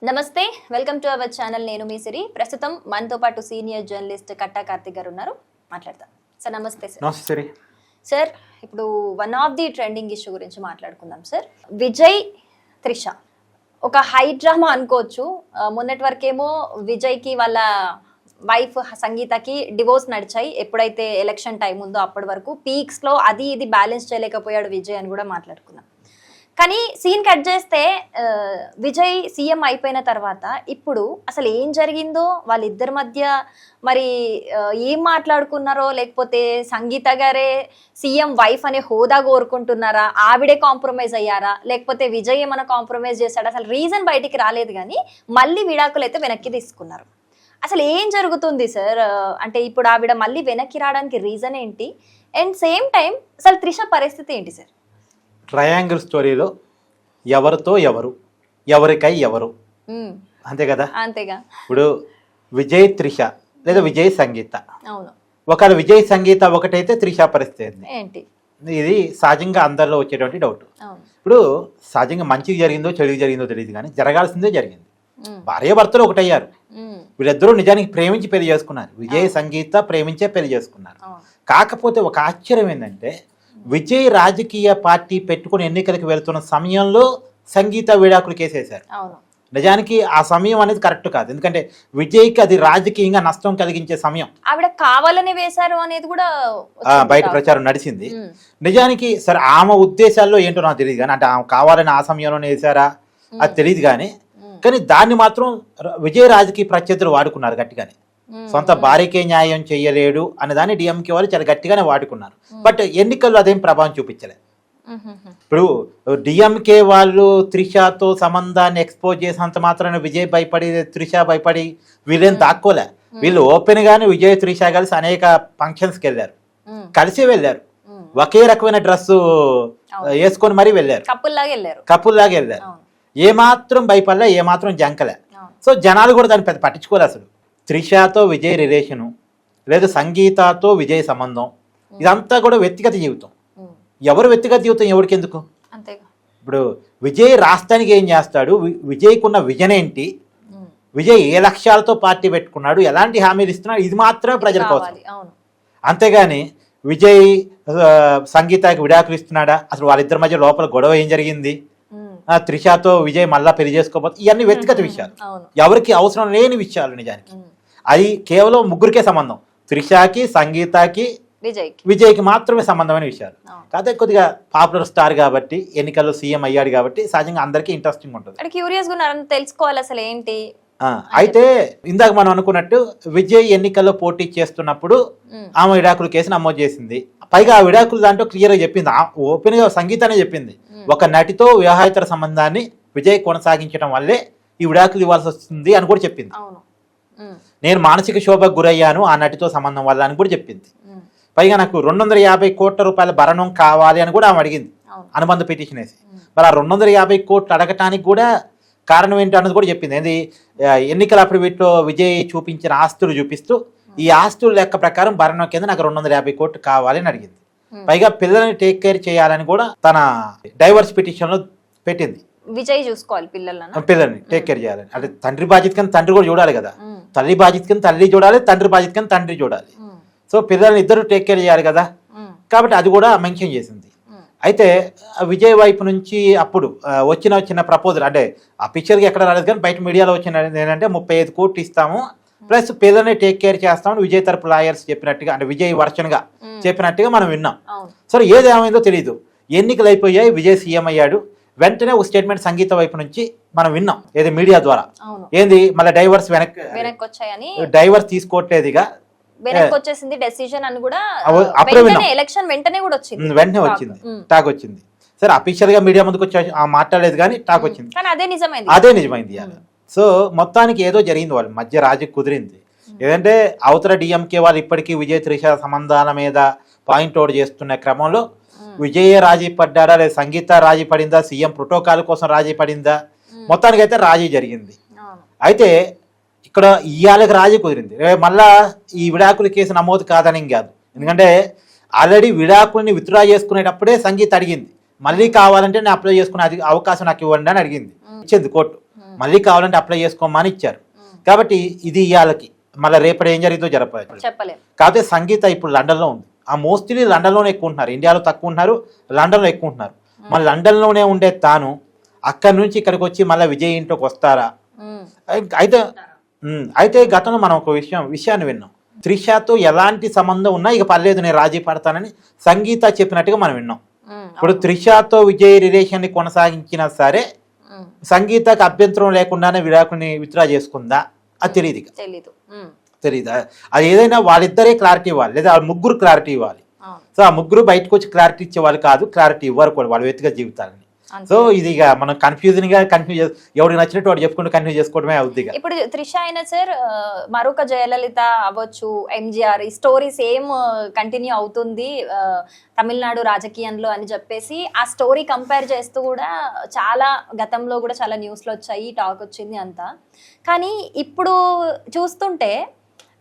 నమస్తే, welcome to our channel. నేను మీ సిరి. ప్రస్తుతం మనతో పాటు సీనియర్ జర్నలిస్ట్ కట్టా కార్తిక్ గారు ఉన్నారు. మాట్లాడతాం. సార్ నమస్తే. సార్ నమస్తే సిరి. సార్, ఇప్పుడు one of the trending issue గురించి మాట్లాడుకుందాం. సార్, విజయ్ త్రిష ఒక హై డ్రామా అనుకోవచ్చు. మొన్నటి వరకేమో విజయ్కి వాళ్ళ వైఫ్ సంగీతకి డివోర్స్ నడిచాయి. ఎప్పుడైతే ఎలక్షన్ టైం ఉందో అప్పటి వరకు పీక్స్లో అది ఇది బ్యాలెన్స్ చేయలేకపోయాడు విజయ్ అని కూడా మాట్లాడుకున్నాం. కానీ సీన్ కట్ చేస్తే విజయ్ సీఎం అయిపోయిన తర్వాత ఇప్పుడు అసలు ఏం జరిగిందో, వాళ్ళిద్దరి మధ్య మరి ఏం మాట్లాడుకున్నారో, లేకపోతే సంగీత గారే సీఎం వైఫ్ అనే హోదా కోరుకుంటున్నారా, ఆవిడే కాంప్రమైజ్ అయ్యారా, లేకపోతే విజయ్ ఏమైనా కాంప్రమైజ్ చేశాడా, అసలు రీజన్ బయటికి రాలేదు. కానీ మళ్ళీ విడాకులు అయితే వెనక్కి తీసుకున్నారు. అసలు ఏం జరుగుతుంది సార్? అంటే ఇప్పుడు ఆవిడ మళ్ళీ వెనక్కి రావడానికి రీజన్ ఏంటి? అండ్ సేమ్ టైం అసలు త్రిష పరిస్థితి ఏంటి సార్? ట్రయాంగిల్ స్టోరీలో ఎవరితో ఎవరు, ఎవరికై ఎవరు, అంతే కదా. అంతేగా. ఇప్పుడు విజయ్ త్రిష లేదా విజయ్ సంగీత, అవును. ఒకవేళ విజయ్ సంగీత ఒకటైతే త్రిష పరిస్థితి ఏంటి? ఇది సహజంగా అందరిలో వచ్చేటువంటి డౌట్. ఇప్పుడు సహజంగా మంచిగా జరిగిందో చెడుగా జరిగిందో తెలియదు, కానీ జరగాల్సిందే జరిగింది. భార్య భర్తలు ఒకటయ్యారు. వీళ్ళిద్దరూ నిజానికి ప్రేమించి పెళ్లి చేసుకున్నారు. విజయ్ సంగీత ప్రేమించే పెళ్లి చేసుకున్నారు. కాకపోతే ఒక ఆశ్చర్యం ఏంటంటే, విజయ్ రాజకీయ పార్టీ పెట్టుకుని ఎన్నికలకు వెళ్తున్న సమయంలో సంగీత విడాకులు కేసేశారు. నిజానికి ఆ సమయం అనేది కరెక్ట్ కాదు. ఎందుకంటే విజయ్కి అది రాజకీయంగా నష్టం కలిగించే సమయం. ఆవిడ కావాలని వేశారు అనేది కూడా బయట ప్రచారం నడిచింది. నిజానికి సరే ఆమె ఉద్దేశాల్లో ఏంటో నాకు తెలియదు, కానీ అంటే ఆమె కావాలని ఆ సమయంలోనే వేశారా అది తెలియదు. కానీ దాన్ని మాత్రం విజయ్ రాజకీయ ప్రత్యర్థులు వాడుకున్నారు గట్టిగానే. సొంత భార్యకే న్యాయం చెయ్యలేడు అనే దాన్ని డిఎంకే వాళ్ళు చాలా గట్టిగానే వాడుకున్నారు. బట్ ఎన్నికల్లో అదేం ప్రభావం చూపించలేదు. ఇప్పుడు డిఎంకే వాళ్ళు త్రిషతో సంబంధాన్ని ఎక్స్పోజ్ చేసినంత మాత్రాన విజయ్ భయపడి త్రిష భయపడి వీళ్ళేం దాక్కోలే. వీళ్ళు ఓపెన్ గానే విజయ్ త్రిష కలిసి అనేక ఫంక్షన్స్కి వెళ్ళారు, కలిసి వెళ్ళారు, ఒకే రకమైన డ్రెస్ వేసుకొని మరీ వెళ్ళారు, కపుల్లాగా వెళ్ళారు. ఏమాత్రం భయపడలే, ఏమాత్రం జంకలే. సో జనాలు కూడా దాన్ని పెద్ద పట్టించుకోలే. అసలు త్రిషతో విజయ్ రిలేషను లేదా సంగీతతో విజయ్ సంబంధం ఇదంతా కూడా వ్యక్తిగత జీవితం. ఎవరు వ్యక్తిగత జీవితం ఎవరికి ఎందుకు? ఇప్పుడు విజయ్ రాష్ట్రానికి ఏం చేస్తాడు, విజయ్కున్న విజన్ ఏంటి, విజయ్ ఏ లక్ష్యాలతో పార్టీ పెట్టుకున్నాడు, ఎలాంటి హామీలు ఇస్తున్నాడు, ఇది మాత్రమే ప్రజలకు అవసరం. అంతేగాని విజయ్ సంగీతకి విడాకులు ఇస్తున్నాడా, అసలు వాళ్ళిద్దరి మధ్య లోపల గొడవ ఏం జరిగింది, త్రిషతో విజయ్ మళ్ళా పెళ్లి చేసుకోబోతు, ఇవన్నీ వ్యక్తిగత విషయాలు, ఎవరికి అవసరం లేని విషయాలు. నిజానికి అది కేవలం ముగ్గురికే సంబంధం, త్రిషకి, సంగీతకి, విజయ్కి మాత్రమే సంబంధమైన విషయాలు. కాకపోతే కొద్దిగా పాపులర్ స్టార్ కాబట్టి, ఎన్నికల్లో సీఎం అయ్యాడు కాబట్టి సహజంగా అందరికీ ఇంట్రెస్టింగ్ ఉంటుంది. తెలుసుకోవాలి అసలు ఏంటి. అయితే ఇందాక మనం అనుకున్నట్టు విజయ్ ఎన్నికల్లో పోటీ చేస్తున్నప్పుడు ఆమె విడాకులు కేసు నమోదు చేసింది. పైగా ఆ విడాకులు దాంట్లో క్లియర్ గా చెప్పింది, ఓపెన్ గా సంగీతానే చెప్పింది, ఒక నటితో వివాహేతర సంబంధాన్ని విజయ్ కొనసాగించడం వల్లే ఈ విడాకులు ఇవ్వాల్సి వస్తుంది అని కూడా చెప్పింది. నేను మానసిక శోభకు గురయ్యాను ఆ నటితో సంబంధం వల్ల అని కూడా చెప్పింది. పైగా నాకు 250 కోట్ల రూపాయల భరణం కావాలి అని కూడా ఆమె అడిగింది, అనుబంధ పిటిషన్ వేసి. మరి ఆ 250 కోట్లు అడగటానికి కూడా కారణం ఏంటి అన్నది కూడా చెప్పింది. ఏంది, ఎన్నికల అప్పుడు వీటిలో విజయ్ చూపించిన ఆస్తులు చూపిస్తూ ఈ ఆస్తుల లెక్క ప్రకారం భరణం కింద నాకు 250 కోట్లు కావాలి అని అడిగింది. పైగా పిల్లల్ని టేక్ కేర్ చేయాలని కూడా తన డైవర్స్ పిటిషన్ లో పెట్టింది. విజయ్ చూసుకోవాలి పిల్లల్ని టేక్ కేర్ చేయాలని. అంటే తండ్రి బాధ్యత కింద తండ్రి కూడా చూడాలి కదా, తల్లి బాధ్యత కింద తల్లి చూడాలి, తండ్రి బాధ్యత కింద తండ్రి చూడాలి. సో పిల్లల్ని ఇద్దరు టేక్ కేర్ చేయాలి కదా, కాబట్టి అది కూడా మెన్షన్ చేసింది. అయితే విజయ్ వైపు నుంచి అప్పుడు వచ్చిన చిన్న ప్రపోజల్, అంటే ఆ పిక్చర్కి ఎక్కడ రాలేదు కానీ బయట మీడియాలో వచ్చిన ఏంటంటే 35 కోట్లు ఇస్తాము, ప్లస్ పిల్లల్ని టేక్ కేర్ చేస్తామని విజయ్ తరపు లాయర్స్ చెప్పినట్టుగా, అంటే విజయ్ వర్షన్గా చెప్పినట్టుగా మనం విన్నాం. సరే ఏది ఏమైందో తెలీదు. ఎన్నికలు అయిపోయాయి, విజయ్ సీఎం అయ్యాడు. వెంటనే ఒక స్టేట్మెంట్ సంగీత వైపు నుంచి మనం విన్నాం, ఏది మీడియా ద్వారా. ఏంది, మళ్ళీ డైవర్స్ వెనక్కి వచ్చాయని, డైవర్స్ తీసుకోవట్లేదు, ఇక వచ్చేసింది డెసిషన్ అని కూడా ఎలక్షన్ వెంటనే వచ్చింది, టాక్ వచ్చింది. సరే అఫీషియల్ గా మీడియా ముందుకు వచ్చి మాట్లాడలేదు కానీ టాక్ వచ్చింది, అదే నిజమైంది. సో మొత్తానికి ఏదో జరిగింది, వాళ్ళ మధ్య రాజీ కుదిరింది. ఏదంటే అవతల డిఎంకే వాళ్ళు ఇప్పటికీ విజయ్ త్రిష సంబంధాల మీద పాయింట్అవుట్ చేస్తున్న క్రమంలో విజయ్ రాజీ పడ్డాడా లేదా సంగీత రాజీ పడిందా, సీఎం ప్రోటోకాల్ కోసం రాజీ పడిందా, మొత్తానికి అయితే రాజీ జరిగింది. అయితే ఇక్కడ ఇవాళకి రాజీ కుదిరింది, మళ్ళా ఈ విడాకుల కేసు నమోదు కాదని కాదు. ఎందుకంటే ఆల్రెడీ విడాకుల్ని విత్డ్రా చేసుకునేటప్పుడే సంగీత అడిగింది, మళ్ళీ కావాలంటే నేను అప్లై చేసుకునే అవకాశం నాకు ఇవ్వండి అని అడిగింది, ఇచ్చింది కోర్టు. మళ్ళీ కావాలంటే అప్లై చేసుకోమని ఇచ్చారు. కాబట్టి ఇది ఇవాళకి మళ్ళీ రేపటి ఏం జరిగిందో జరపలేదు. చెప్పలేం. కాకపోతే సంగీత ఇప్పుడు లండన్లో ఉంది. ఆ మోస్ట్లీ లండన్లోనే ఎక్కువ ఉంటున్నారు, ఇండియాలో తక్కువ ఉంటున్నారు, లండన్లో ఎక్కువ ఉంటున్నారు. మళ్ళీ లండన్లోనే ఉండే తాను అక్కడి నుంచి ఇక్కడికి వచ్చి మళ్ళీ విజయ్ ఇంట్లోకి వస్తారా? అయితే గతంలో మనం ఒక విషయాన్ని విన్నాం, త్రిషతో ఎలాంటి సంబంధం ఉన్నా ఇక పర్లేదు నేను రాజీ పడతానని సంగీత చెప్పినట్టుగా మనం విన్నాం. ఇప్పుడు త్రిషతో విజయ్ రిలేషన్ ని కొనసాగించినా సరే సంగీతకు అభ్యంతరం లేకుండానే విడాకుని విత్డ్రా చేసుకుందా అది తెలీదా? అది ఏదైనా వాళ్ళిద్దరే క్లారిటీ ఇవ్వాలి, లేదా ఆ ముగ్గురు క్లారిటీ ఇవ్వాలి. సో ఆ ముగ్గురు బయటకు వచ్చి క్లారిటీ ఇచ్చేవాళ్ళు కాదు, క్లారిటీ ఇవ్వరు కూడా వాళ్ళ వ్యక్తిగత జీవితాలని. సో ఇది ఇక మనం కన్ఫ్యూజ్ ఎవరికి నచ్చినట్టు వాడు చెప్పుకుంటూ కన్ఫ్యూజ్ చేసుకోవడమే అవుద్ది. ఇప్పుడు త్రిష అయినా సార్ మరొక జయలలిత అవ్వచ్చు, ఎంజిఆర్, ఈ స్టోరీ సేమ్ కంటిన్యూ అవుతుంది తమిళనాడు రాజకీయంలో అని చెప్పేసి ఆ స్టోరీ కంపేర్ చేస్తూ కూడా చాలా గతంలో కూడా చాలా న్యూస్లో వచ్చాయి, టాక్ వచ్చింది అంతా. కానీ ఇప్పుడు చూస్తుంటే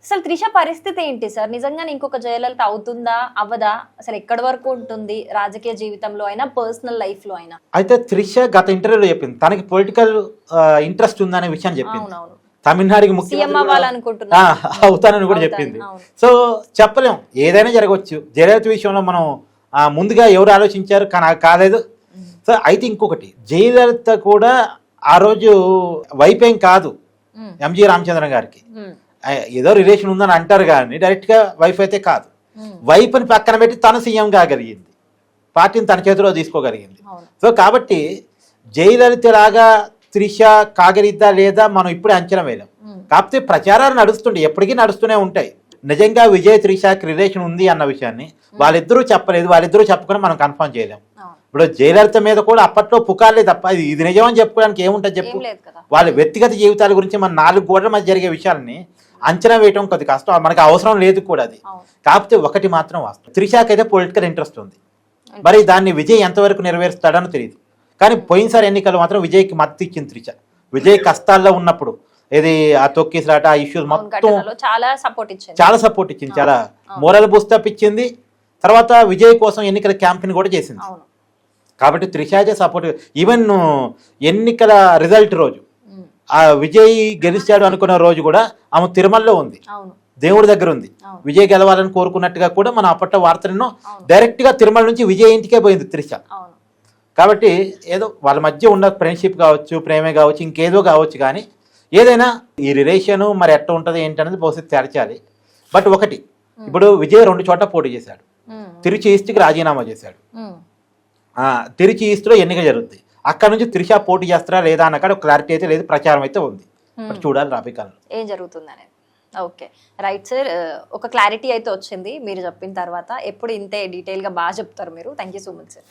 అసలు త్రిష పరిస్థితి ఏంటి సార్? నిజంగానే ఇంకొక జయలలిత అవుతుందా అవ్వదా? అసలు ఎక్కడి వరకు ఉంటుంది రాజకీయ జీవితంలో అయినా పర్సనల్ లైఫ్ లో అయినా? అయితే త్రిష గత ఇంటర్వ్యూలో చెప్పింది తనకి పొలిటికల్ ఇంట్రెస్ట్ ఉందనే విషయాన్ని చెప్పింది. తమిళనాడుకి ముఖ్యమంత్రి అవుతానని కూడా చెప్పింది. సో చెప్పలేం, ఏదైనా జరగవచ్చు. జయలలిత విషయంలో మనం ముందుగా ఎవరు ఆలోచించారు కానీ కాలేదు. సో అయితే ఇంకొకటి, జయలలిత కూడా ఆ రోజు వైఫ్ ఏం కాదు ఎంజి రామచంద్రన్ గారికి, ఏదో రిలేషన్ ఉందని అంటారు కానీ డైరెక్ట్గా వైఫ్ అయితే కాదు. వైఫ్ అని పక్కన పెట్టి తను సీఎం కాగలిగింది, పార్టీని తన చేతిలో తీసుకోగలిగింది. సో కాబట్టి జయలలిత లాగా త్రిష కాగలిద్దా లేదా మనం ఇప్పుడే అంచనా వేయలేం. కాకపోతే ప్రచారాలు నడుస్తుంటాయి, ఎప్పటికీ నడుస్తూనే ఉంటాయి. నిజంగా విజయ్ త్రిషకి రిలేషన్ ఉంది అన్న విషయాన్ని వాళ్ళిద్దరూ చెప్పలేదు, వాళ్ళిద్దరూ చెప్పకుండా మనం కన్ఫర్మ్ చేయలేం. ఇప్పుడు జయలలిత మీద కూడా అప్పట్లో పుకార్లే తప్ప ఇది నిజమని చెప్పుకోవడానికి ఏముంటుంది చెప్పు. వాళ్ళ వ్యక్తిగత జీవితాల గురించి మన 4 గోడల మధ్య జరిగే విషయాలని అంచనా వేయటం కొద్ది కష్టం, మనకి అవసరం లేదు కూడా అది. కాకపోతే ఒకటి మాత్రం వాస్తవం, త్రిషకి అయితే పొలిటికల్ ఇంట్రెస్ట్ ఉంది. మరి దాన్ని విజయ్ ఎంతవరకు నెరవేరుస్తాడని తెలియదు. కానీ పోయినసారి ఎన్నికలు మాత్రం విజయ్కి మద్దతు ఇచ్చింది త్రిష. విజయ్ కష్టాల్లో ఉన్నప్పుడు ఏది ఆ తొక్కిసలాట ఆ ఇష్యూస్ మొత్తం చాలా సపోర్ట్ ఇచ్చింది, చాలా మోరల్ బూస్టప్ ఇచ్చింది. తర్వాత విజయ్ కోసం ఎన్నికల క్యాంపెయిన్ కూడా చేసింది. కాబట్టి త్రిష అయితే సపోర్ట్. ఈవెన్ ఎన్నికల రిజల్ట్ రోజు ఆ విజయ్ గెలిచాడు అనుకున్న రోజు కూడా ఆమె తిరుమలలో ఉంది, దేవుడి దగ్గర ఉంది. విజయ్ గెలవాలని కోరుకున్నట్టుగా కూడా మనం అప్పట్లో వార్తలను డైరెక్ట్ గా తిరుమల నుంచి విజయ్ ఇంటికే పోయింది త్రిష. కాబట్టి ఏదో వాళ్ళ మధ్య ఉన్న ఫ్రెండ్షిప్ కావచ్చు, ప్రేమే కావచ్చు, ఇంకేదో కావచ్చు, కానీ ఏదైనా ఈ రిలేషన్ మరి ఎట్లా ఉంటుంది ఏంటనేది భవిష్యత్తు తెరచాలి. బట్ ఒకటి, ఇప్పుడు విజయ్ 2 చోట్ల పోటీ చేశాడు. తిరుచి ఈస్ట్కి రాజీనామా చేశాడు, తిరుచి ఈస్ట్లో ఎన్నిక జరుగుతుంది. అక్కడ నుంచి త్రిష పోటీ చేస్తారా లేదా అన్నక్కడ క్లారిటీ అయితే లేదు, ప్రచారం అయితే ఉంది. చూడాలి రాబోయే కాలంలో ఏం జరుగుతుంది అనేది. ఓకే రైట్ సార్, ఒక క్లారిటీ అయితే వచ్చింది మీరు చెప్పిన తర్వాత. ఎప్పుడు ఇంతే డీటెయిల్గా బాగా చెప్తారు మీరు. Thank you so much sir.